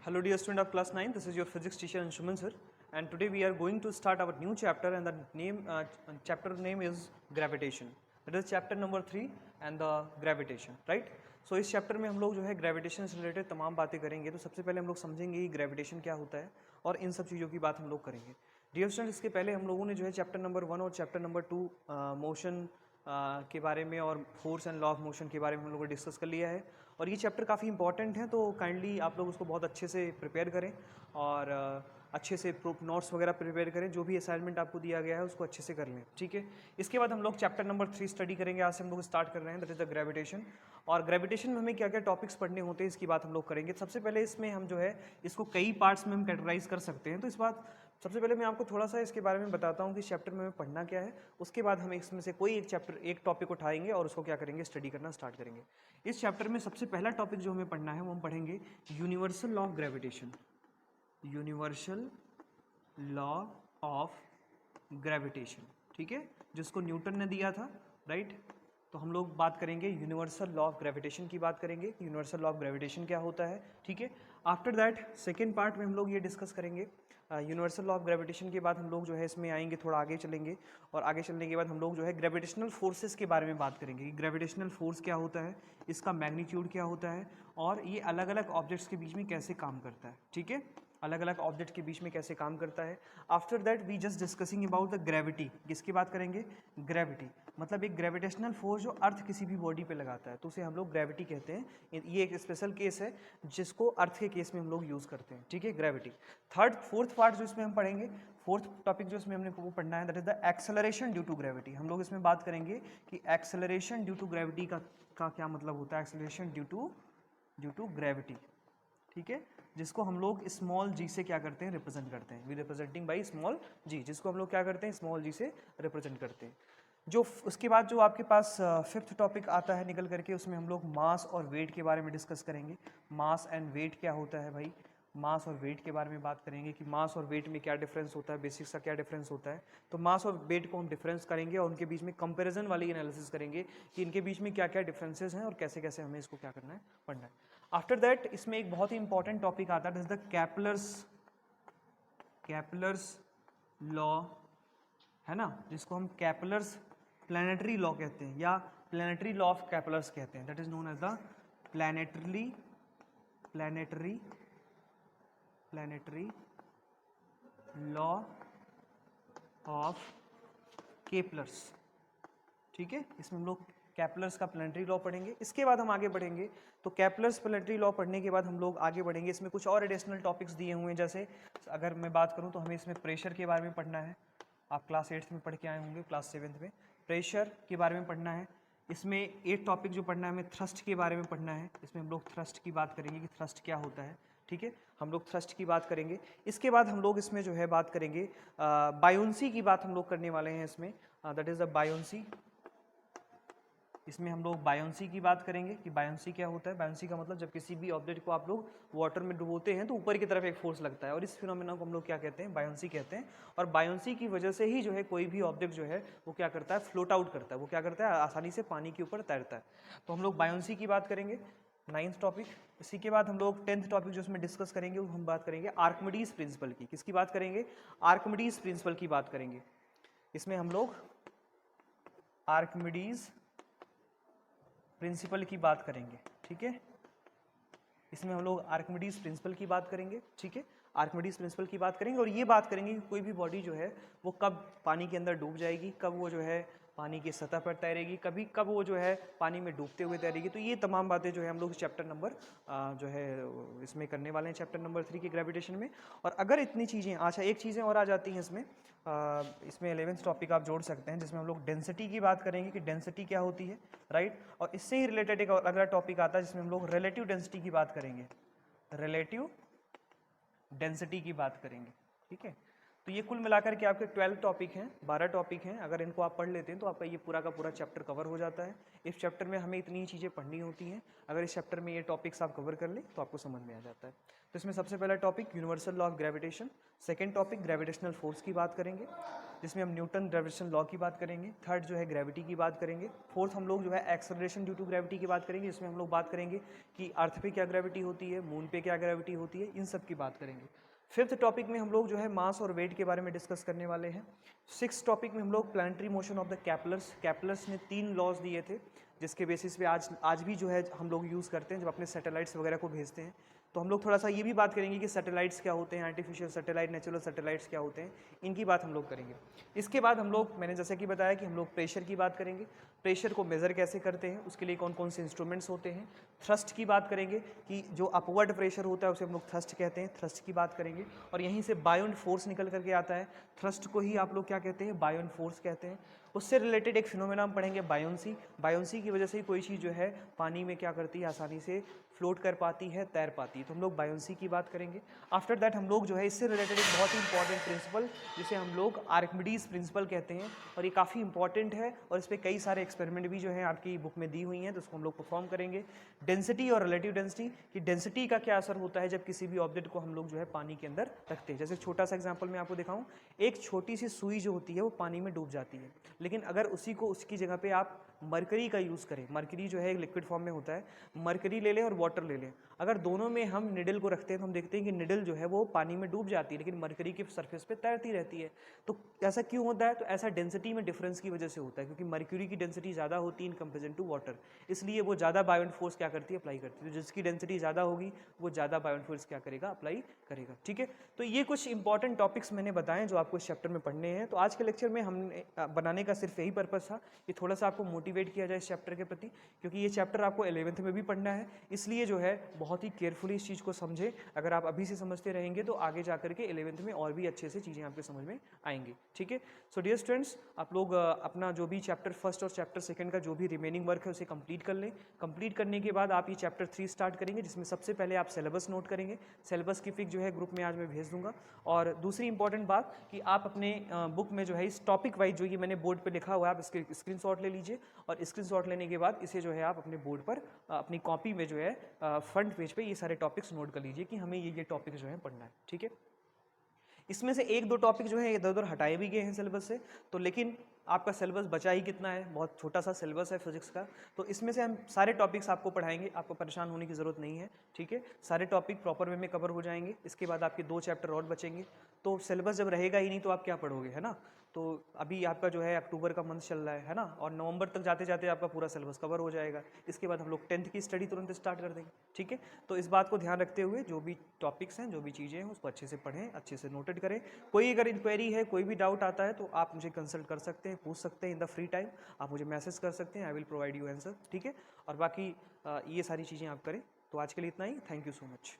Hello dear student of class 9, this is your physics teacher Anshuman sir, and today we are going to start our new chapter, and the chapter name is gravitation. That is chapter number 3 and the gravitation, right? So इस chapter में हम लोग जो है gravitation से related तमाम बातें करेंगे। तो सबसे पहले हम लोग समझेंगे कि ग्रेविटेशन क्या होता है और इन सब चीज़ों की बात हम लोग करेंगे। डियर स्टूडेंट, इसके पहले हम लोगों ने जो है चैप्टर नंबर 1 और चैप्टर नंबर 2 मोशन के बारे में और force and law of motion के बारे में हम लोगों ने डिस्कस कर लिया है, और ये चैप्टर काफ़ी इंपॉर्टेंट है, तो काइंडली आप लोग उसको बहुत अच्छे से प्रिपेयर करें और अच्छे से नोट्स वगैरह प्रिपेयर करें। जो भी असाइनमेंट आपको दिया गया है उसको अच्छे से कर लें, ठीक है। इसके बाद हम लोग चैप्टर नंबर 3 स्टडी करेंगे। आज से हम लोग स्टार्ट कर रहे हैं, दैट इज़ द ग्रेविटेशन। और ग्रेविटेशन में हमें क्या क्या टॉपिक्स पढ़ने होते हैं इसकी बात हम लोग करेंगे। सबसे पहले इसमें हम जो है इसको कई पार्ट्स में हम कैटेगराइज कर सकते हैं। तो इस बात सबसे पहले मैं आपको थोड़ा सा इसके बारे में बताता हूँ कि चैप्टर में हमें पढ़ना क्या है। उसके बाद हम इसमें से कोई एक टॉपिक उठाएंगे और उसको क्या करेंगे, स्टडी करना स्टार्ट करेंगे। इस चैप्टर में सबसे पहला टॉपिक जो हमें पढ़ना है वो हम पढ़ेंगे universal law of gravitation. Universal law of gravitation, ठीक है, जिसको न्यूटन ने दिया था, राइट। तो हम लोग बात करेंगे यूनिवर्सल लॉ ऑफ ग्रेविटेशन की बात करेंगे, यूनिवर्सल लॉ ऑफ ग्रेविटेशन क्या होता है, ठीक है। आफ्टर दैट सेकेंड पार्ट में हम लोग ये डिस्कस करेंगे यूनिवर्सल लॉ ऑफ ग्रेविटेशन के बाद हम लोग जो है इसमें आएंगे, थोड़ा आगे चलेंगे, और आगे चलने के बाद हम लोग जो है ग्रेविटेशनल फोर्सेस के बारे में बात करेंगे कि ग्रेविटेशनल फोर्स क्या होता है, इसका मैग्नीट्यूड क्या होता है, और ये अलग अलग ऑब्जेक्ट्स के बीच में कैसे काम करता है, ठीक है, अलग अलग ऑब्जेक्ट के बीच में कैसे काम करता है। After that we just discussing about the gravity. किसकी बात करेंगे? ग्रेविटी, मतलब एक ग्रेविटेशनल फोर्स जो अर्थ किसी भी बॉडी पे लगाता है तो उसे हम लोग ग्रेविटी कहते हैं। ये एक स्पेशल केस है जिसको अर्थ के केस में हम लोग यूज़ करते हैं, ठीक है, ग्रेविटी। फोर्थ पार्ट जो इसमें हम पढ़ेंगे, फोर्थ टॉपिक जो इसमें हमने वो पढ़ना है, that is the acceleration due to gravity. हम लोग इसमें बात करेंगे कि एक्सेलरेशन ड्यू टू ग्रेविटी का क्या मतलब होता है, एक्सेलरेशन ड्यू टू ग्रेविटी, ठीक है, जिसको हम लोग स्मॉल जी से क्या करते हैं, रिप्रेजेंट करते हैं। वी रिप्रेजेंटिंग बाई स्मॉल जी, जिसको हम लोग क्या करते हैं, स्मॉल जी से रिप्रेजेंट करते हैं। जो उसके बाद जो आपके पास फिफ्थ टॉपिक आता है निकल करके, उसमें हम लोग मास और वेट के बारे में डिस्कस करेंगे। मास एंड वेट क्या होता है भाई, मास और वेट के बारे में बात करेंगे कि मास और वेट में क्या डिफरेंस होता है, बेसिक्स का क्या डिफरेंस होता है। तो मास और वेट को हम डिफरेंस करेंगे और उनके बीच में कंपैरिजन वाली एनालिसिस करेंगे कि इनके बीच में क्या क्या डिफरेंसेस हैं और कैसे कैसे हमें इसको क्या करना है, पढ़ना है। आफ्टर दैट इसमें एक बहुत ही इंपॉर्टेंट टॉपिक आता है, द कैपलर्स लॉ, है ना, जिसको हम कैपलर्स प्लैनेटरी लॉ कहते हैं या प्लैनेटरी लॉ ऑफ कैपलर्स कहते हैं। That is known as the planetary law of Kepler's, ठीक है। इसमें हम लोग कैपलर्स का प्लैनेटरी लॉ पढ़ेंगे। इसके बाद हम आगे बढ़ेंगे, तो कैपलर्स प्लैनेटरी लॉ पढ़ने के बाद हम लोग आगे बढ़ेंगे। इसमें कुछ और एडिशनल टॉपिक्स दिए हुए हैं, जैसे अगर मैं बात करूं तो हमें इसमें प्रेशर के बारे में पढ़ना है। आप क्लास 8th में पढ़ के आए होंगे, क्लास 7th में प्रेशर के बारे में पढ़ना है। इसमें 8 टॉपिक जो पढ़ना है हमें थ्रस्ट के बारे में पढ़ना है। इसमें हम लोग थ्रस्ट की बात करेंगे कि थ्रस्ट क्या होता है, ठीक है, हम लोग थ्रस्ट की बात करेंगे। इसके बाद हम लोग इसमें जो है बात करेंगे बायोन्सी की बात हम लोग करने वाले हैं इसमें, दैट इज़ द बायोन्सी। इसमें हम लोग बायोन्सी की बात करेंगे कि बायोन्सी क्या होता है। बायोन्सी का मतलब जब किसी भी ऑब्जेक्ट को आप लोग वाटर में डुबोते हैं तो ऊपर की तरफ एक फोर्स लगता है, और इस फिनोमेना को हम लोग क्या कहते हैं, बायोन्सी कहते हैं। और बायोन्सी की वजह से ही जो है कोई भी ऑब्जेक्ट जो है वो क्या करता है, फ्लोट आउट करता है, वो क्या करता है, आसानी से पानी के ऊपर तैरता है। तो हम लोग बायोन्सी की बात करेंगे, 9th टॉपिक। इसी के बाद हम लोग 10th टॉपिक जो इसमें डिस्कस करेंगे वो हम बात करेंगे आर्किमिडीज प्रिंसिपल की। किसकी बात करेंगे, आर्किमिडीज प्रिंसिपल की बात करेंगे। इसमें हम लोग आर्किमिडीज प्रिंसिपल की बात करेंगे, ठीक है। इसमें हम लोग आर्किमिडीज प्रिंसिपल की बात करेंगे, ठीक है, आर्किमिडीज प्रिंसिपल की बात करेंगे। और ये बात करेंगे कि कोई भी बॉडी जो है वो कब पानी के अंदर डूब जाएगी, कब वो जो है पानी की सतह पर तैरेगी, कब वो जो है पानी में डूबते हुए तैरेगी। तो ये तमाम बातें जो है हम लोग चैप्टर नंबर जो है इसमें करने वाले हैं, चैप्टर नंबर 3 के ग्रेविटेशन में। और अगर इतनी चीज़ें, अच्छा एक चीज़ें और आ जाती हैं इसमें, इसमें 11th टॉपिक आप जोड़ सकते हैं, जिसमें हम लोग डेंसिटी की बात करेंगे कि डेंसिटी क्या होती है, राइट। और इससे ही रिलेटेड एक अगला टॉपिक आता है जिसमें हम लोग रिलेटिव डेंसिटी की बात करेंगे, रिलेटिव डेंसिटी की बात करेंगे, ठीक है। तो ये कुल मिलाकर के आपके 12 टॉपिक हैं, 12 टॉपिक हैं। अगर इनको आप पढ़ लेते हैं तो आपका ये पूरा का पूरा चैप्टर कवर हो जाता है। इस चैप्टर में हमें इतनी ही चीज़ें पढ़नी होती हैं। अगर इस चैप्टर में ये टॉपिक्स आप कवर कर लें तो आपको समझ में आ जाता है। तो इसमें सबसे पहला topic universal law of gravitation, second topic gravitational force की बात करेंगे जिसमें हम न्यूटन ग्रेविटेशन लॉ की बात करेंगे, थर्ड जो है ग्रेविटी की बात करेंगे, फोर्थ हम लोग जो है एक्सेलरेशन ड्यू टू ग्रेविटी की बात करेंगे जिसमें हम लोग बात करेंगे कि अर्थ पे क्या ग्रेविटी होती है, मून पे क्या ग्रेविटी होती है, इन सब की बात करेंगे। फिफ्थ टॉपिक में हम लोग जो है मास और वेट के बारे में डिस्कस करने वाले हैं। सिक्स टॉपिक में हम लोग planetary motion of the Kepler's ने 3 लॉज दिए थे जिसके बेसिस पे आज भी जो है हम लोग यूज़ करते हैं जब अपने सैटेलाइट्स वगैरह को भेजते हैं। तो हम लोग थोड़ा सा ये भी बात करेंगे कि सैटेलाइट्स क्या होते हैं, आर्टिफिशियल सैटेलाइट, नेचुरल सैटेलाइट्स क्या होते हैं, इनकी बात हम लोग करेंगे। इसके बाद हम लोग, मैंने जैसे कि बताया कि हम लोग प्रेशर की बात करेंगे, प्रेशर को मेज़र कैसे करते हैं, उसके लिए कौन कौन से इंस्ट्रूमेंट्स होते हैं। थ्रस्ट की बात करेंगे कि जो अपवर्ड प्रेशर होता है उसे हम लोग थ्रस्ट कहते हैं, थ्रस्ट की बात करेंगे। और यहीं से बायोन फोर्स निकल करके आता है, थ्रस्ट को ही आप लोग क्या कहते हैं, बायोन फोर्स कहते हैं। उससे रिलेटेड एक फिनोमेना हम पढ़ेंगे बायोंसी। बायोंसी की वजह से ही कोई चीज़ जो है पानी में क्या करती है, आसानी से फ्लोट कर पाती है, तैर पाती है। तो हम लोग बायोंसी की बात करेंगे। आफ्टर दैट हम लोग जो है इससे रिलेटेड एक बहुत ही इंपॉर्टेंट प्रिंसिपल जिसे हम लोग आर्किमिडीज प्रिंसिपल कहते हैं और ये काफ़ी इंपॉर्टेंट है और इस पर कई सारे एक्सपेरिमेंट भी जो है आपकी बुक में दी हुई हैं, तो उसको हम लोग परफॉर्म करेंगे। डेंसिटी और रिलेटिव डेंसिटी, कि डेंसिटी का क्या असर होता है जब किसी भी ऑब्जेक्ट को हम लोग जो है पानी के अंदर रखते हैं। जैसे छोटा सा एग्जाम्पल मैं आपको दिखाऊं, एक छोटी सी सुई जो होती है वो पानी में डूब जाती है, लेकिन अगर उसी को उसकी जगह पे आप मरकरी का यूज़ करें, मरकरी जो है एक लिक्विड फॉर्म में होता है, मरकरी ले लें और वाटर ले लें, अगर दोनों में हम निडल को रखते हैं तो हम देखते हैं कि निडल जो है वो पानी में डूब जाती है लेकिन मरकरी के सरफेस पे तैरती रहती है। तो ऐसा क्यों होता है? तो ऐसा डेंसिटी में डिफरेंस की वजह से होता है, क्योंकि मरक्यूरी की डेंसिटी ज़्यादा होती है इन कंपेरिजन टू वाटर, इसलिए वो ज़्यादा बायोन फोर्स क्या करती है, अप्लाई करती है। तो जिसकी डेंसिटी ज़्यादा होगी वो ज़्यादा बायोन फोर्स क्या करेगा, अप्लाई करेगा। ठीक है, तो ये कुछ इंपॉर्टेंट टॉपिक्स मैंने बताए जो आपको इस चैप्टर में पढ़ने हैं। तो आज के लेक्चर में हमने बनाने का सिर्फ यही पर्पस था कि थोड़ा सा आपको मोटिवेट किया जाए इस चैप्टर के प्रति, क्योंकि ये चैप्टर आपको 11th में भी पढ़ना है, इसलिए जो है बहुत ही केयरफुली इस चीज़ को समझें। अगर आप अभी से समझते रहेंगे तो आगे जाकर के 11th में और भी अच्छे से चीज़ें आपके समझ में आएंगी। ठीक है, सो डियर स्टूडेंट्स, आप लोग अपना जो भी चैप्टर फर्स्ट और चैप्टर सेकंड का जो भी रिमेनिंग वर्क है उसे कंप्लीट कर लें। कंप्लीट करने के बाद आप ये चैप्टर 3 स्टार्ट करेंगे, जिसमें सबसे पहले आप सिलेबस नोट करेंगे। सिलेबस की पिक जो है ग्रुप में आज मैं भेज दूंगा। और दूसरी इंपॉर्टेंट बात कि आप अपने बुक में जो है इस टॉपिक वाइज जो ये मैंने बोर्ड पे लिखा हुआ है आप इसके स्क्रीनशॉट ले लीजिए, और स्क्रीनशॉट लेने के बाद इसे जो है आप अपने बोर्ड पर अपनी कॉपी में जो है फ्रंट पेज पे ये सारे टॉपिक्स नोट कर लीजिए कि हमें ये टॉपिक जो है पढ़ना है। ठीक है, इसमें से एक दो टॉपिक जो है इधर उधर हटाए भी गए हैं सिलेबस से, तो लेकिन आपका सिलेबस बचा ही कितना है, बहुत छोटा सा सिलेबस है फिजिक्स का, तो इसमें से हम सारे टॉपिक्स आपको पढ़ाएंगे, आपको परेशान होने की ज़रूरत नहीं है। ठीक है, सारे टॉपिक प्रॉपर वे में कवर हो जाएंगे। इसके बाद आपके 2 चैप्टर और बचेंगे, तो सिलेबस जब रहेगा ही नहीं तो आप क्या पढ़ोगे, है ना। तो अभी आपका जो है अक्टूबर का मंथ चल रहा है ना, और नवंबर तक जाते जाते आपका पूरा सिलेबस कवर हो जाएगा। इसके बाद हम लोग 10th की स्टडी तुरंत स्टार्ट कर देंगे। ठीक है, तो इस बात को ध्यान रखते हुए जो भी टॉपिक्स हैं, जो भी चीज़ें हैं, उसको अच्छे से पढ़ें, अच्छे से नोटेड करें। कोई अगर इंक्वायरी है, कोई भी डाउट आता है तो आप मुझे कंसल्ट कर सकते हैं, पूछ सकते हैं इन द फ्री टाइम, आप मुझे मैसेज कर सकते हैं, I will provide you answer. ठीक है, और बाकी ये सारी चीज़ें आप करें। तो आज के लिए इतना ही, थैंक यू सो मच।